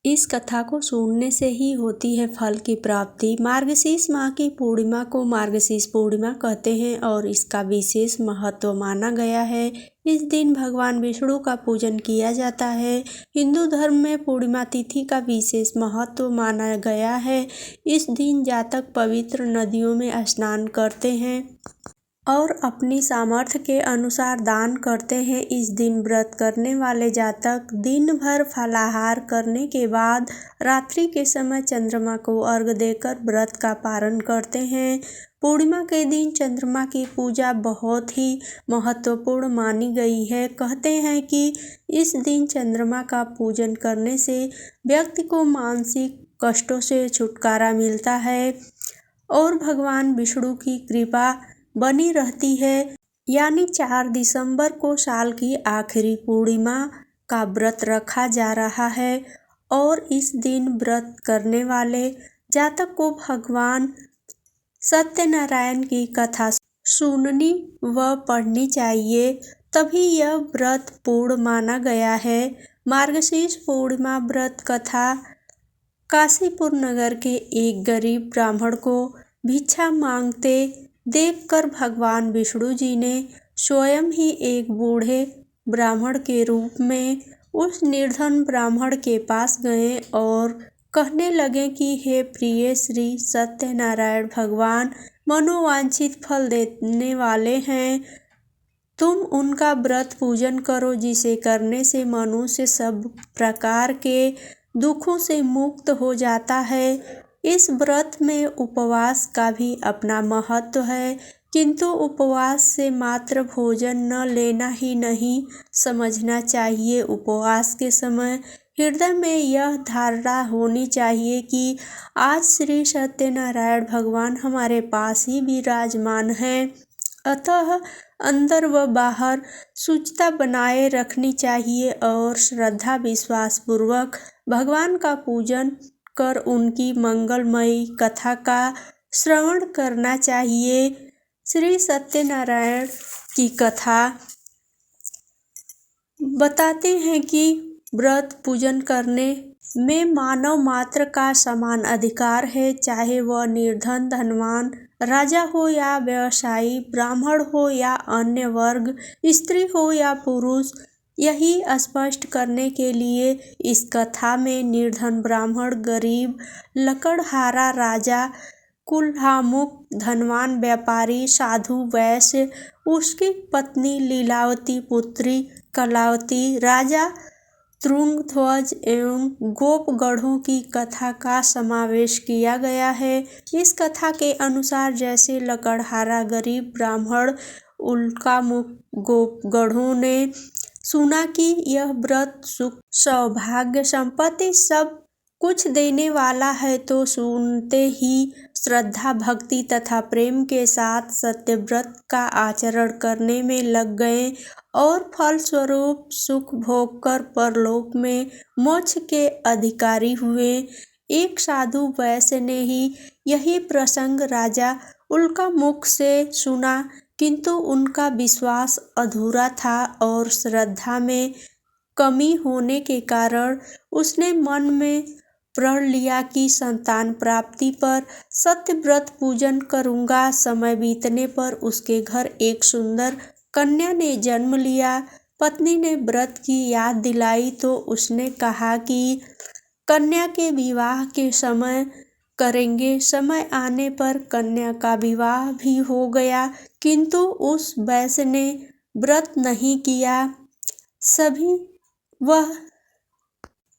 इस कथा को सुनने से ही होती है फल की प्राप्ति। मार्गशीर्ष माह की पूर्णिमा को मार्गशीर्ष पूर्णिमा कहते हैं और इसका विशेष महत्व माना गया है। इस दिन भगवान विष्णु का पूजन किया जाता है। हिंदू धर्म में पूर्णिमा तिथि का विशेष महत्व माना गया है। इस दिन जातक पवित्र नदियों में स्नान करते हैं और अपनी सामर्थ्य के अनुसार दान करते हैं। इस दिन व्रत करने वाले जातक दिन भर फलाहार करने के बाद रात्रि के समय चंद्रमा को अर्घ्य देकर व्रत का पारण करते हैं। पूर्णिमा के दिन चंद्रमा की पूजा बहुत ही महत्वपूर्ण मानी गई है। कहते हैं कि इस दिन चंद्रमा का पूजन करने से व्यक्ति को मानसिक कष्टों से छुटकारा मिलता है और भगवान विष्णु की कृपा बनी रहती है। यानी 4 दिसंबर को साल की आखिरी पूर्णिमा का व्रत रखा जा रहा है और इस दिन व्रत करने वाले जातक को भगवान सत्यनारायण की कथा सुननी व पढ़नी चाहिए, तभी यह व्रत पूर्ण माना गया है। मार्गशीर्ष पूर्णिमा व्रत कथा काशीपुर नगर के एक गरीब ब्राह्मण को भिक्षा मांगते देखकर भगवान विष्णु जी ने स्वयं ही एक बूढ़े ब्राह्मण के रूप में उस निर्धन ब्राह्मण के पास गए और कहने लगे कि हे प्रिय श्री सत्यनारायण भगवान मनोवांछित फल देने वाले हैं। तुम उनका व्रत पूजन करो, जिसे करने से मनुष्य सब प्रकार के दुखों से मुक्त हो जाता है। इस व्रत में उपवास का भी अपना महत्व है, किंतु उपवास से मात्र भोजन न लेना ही नहीं समझना चाहिए। उपवास के समय हृदय में यह धारणा होनी चाहिए कि आज श्री सत्यनारायण भगवान हमारे पास ही विराजमान हैं। अतः अंदर व बाहर शुचिता बनाए रखनी चाहिए और श्रद्धा विश्वास पूर्वक भगवान का पूजन कर उनकी मंगलमयी कथा का श्रवण करना चाहिए। श्री सत्यनारायण की कथा बताते हैं कि व्रत पूजन करने में मानव मात्र का समान अधिकार है, चाहे वह निर्धन धनवान राजा हो या व्यवसायी, ब्राह्मण हो या अन्य वर्ग, स्त्री हो या पुरुष। यही स्पष्ट करने के लिए इस कथा में निर्धन ब्राह्मण, गरीब लकड़हारा राजा, कुल्हामुख धनवान व्यापारी, साधु वैश्य, उसकी पत्नी लीलावती, पुत्री कलावती, राजा तुंगध्वज एवं गोपगढ़ों की कथा का समावेश किया गया है। इस कथा के अनुसार जैसे लकड़हारा गरीब ब्राह्मण उल्कामुख गोपगढ़ों ने सुना कि यह व्रत सुख सौभाग्य संपत्ति सब कुछ देने वाला है, तो सुनते ही श्रद्धा भक्ति तथा प्रेम के साथ सत्यव्रत का आचरण करने में लग गए और फलस्वरूप सुख भोग कर परलोक में मोक्ष के अधिकारी हुए। एक साधु वैश्य ने ही यही प्रसंग राजा उल्कामुख से सुना, किंतु उनका विश्वास अधूरा था और श्रद्धा में कमी होने के कारण उसने मन में प्रण लिया कि संतान प्राप्ति पर सत्यव्रत पूजन करूंगा। समय बीतने पर उसके घर एक सुंदर कन्या ने जन्म लिया। पत्नी ने व्रत की याद दिलाई तो उसने कहा कि कन्या के विवाह के समय करेंगे। समय आने पर कन्या का विवाह भी हो गया, किंतु उस वैश्य ने व्रत नहीं किया। सभी वह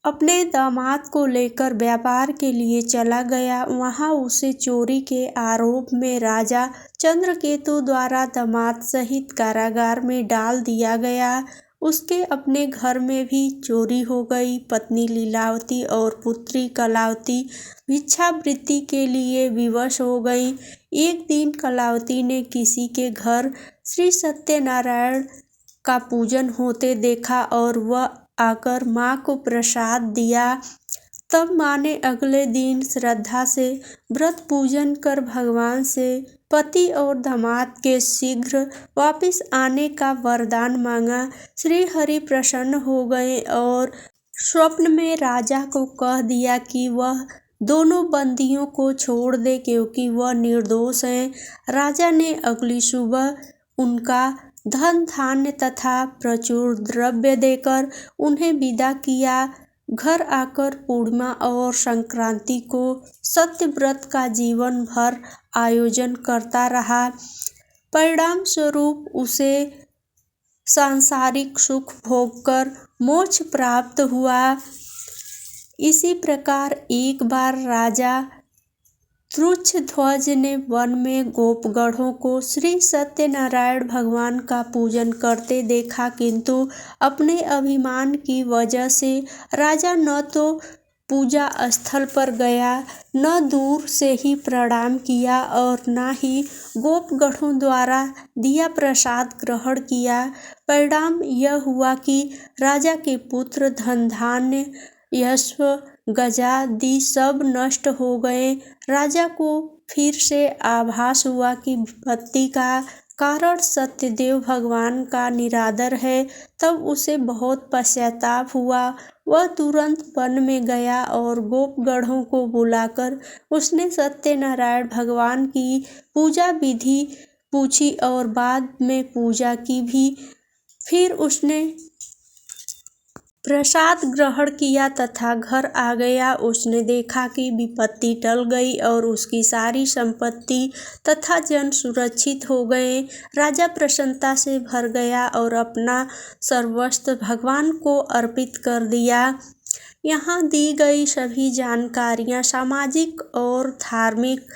अपने दामाद को लेकर व्यापार के लिए चला गया। वहां उसे चोरी के आरोप में राजा चंद्रकेतु द्वारा दामाद सहित कारागार में डाल दिया गया। उसके अपने घर में भी चोरी हो गई। पत्नी लीलावती और पुत्री कलावती भिक्षावृत्ति के लिए विवश हो गई। एक दिन कलावती ने किसी के घर श्री सत्यनारायण का पूजन होते देखा और वह आकर माँ को प्रसाद दिया। तब माँ ने अगले दिन श्रद्धा से व्रत पूजन कर भगवान से पति और दामाद के शीघ्र वापस आने का वरदान मांगा। श्री हरि प्रसन्न हो गए और स्वप्न में राजा को कह दिया कि वह दोनों बंदियों को छोड़ दे क्योंकि वह निर्दोष हैं। राजा ने अगली सुबह उनका धन धान्य तथा प्रचुर द्रव्य देकर उन्हें विदा किया। घर आकर पूर्णिमा और संक्रांति को सत्यव्रत का जीवन भर आयोजन करता रहा। परिणाम स्वरूप उसे सांसारिक सुख भोगकर मोक्ष प्राप्त हुआ। इसी प्रकार एक बार राजा वृषध्वज ने वन में गोपगणों को श्री सत्यनारायण भगवान का पूजन करते देखा, किंतु अपने अभिमान की वजह से राजा न तो पूजा स्थल पर गया, न दूर से ही प्रणाम किया और न ही गोपगणों द्वारा दिया प्रसाद ग्रहण किया। परिणाम यह हुआ कि राजा के पुत्र, धन धान्य, यश, गजादि सब नष्ट हो गए। राजा को फिर से आभास हुआ कि विपत्ति का कारण सत्यदेव भगवान का निरादर है। तब उसे बहुत पश्चाताप हुआ। वह तुरंत वन में गया और गोपगणों को बुलाकर उसने सत्यनारायण भगवान की पूजा विधि पूछी और बाद में पूजा की भी। फिर उसने प्रसाद ग्रहण किया तथा घर आ गया। उसने देखा कि विपत्ति टल गई और उसकी सारी संपत्ति तथा जन सुरक्षित हो गए। राजा प्रसन्नता से भर गया और अपना सर्वस्व भगवान को अर्पित कर दिया। यहाँ दी गई सभी जानकारियाँ सामाजिक और धार्मिक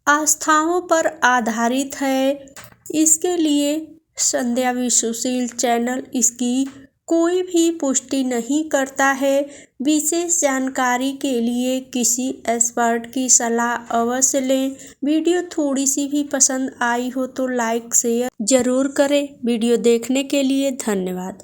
आस्थाओं पर आधारित है। इसके लिए संध्या विश्वशील चैनल इसकी कोई भी पुष्टि नहीं करता है। विशेष जानकारी के लिए किसी एक्सपर्ट की सलाह अवश्य लें। वीडियो थोड़ी सी भी पसंद आई हो तो लाइक शेयर जरूर करें। वीडियो देखने के लिए धन्यवाद।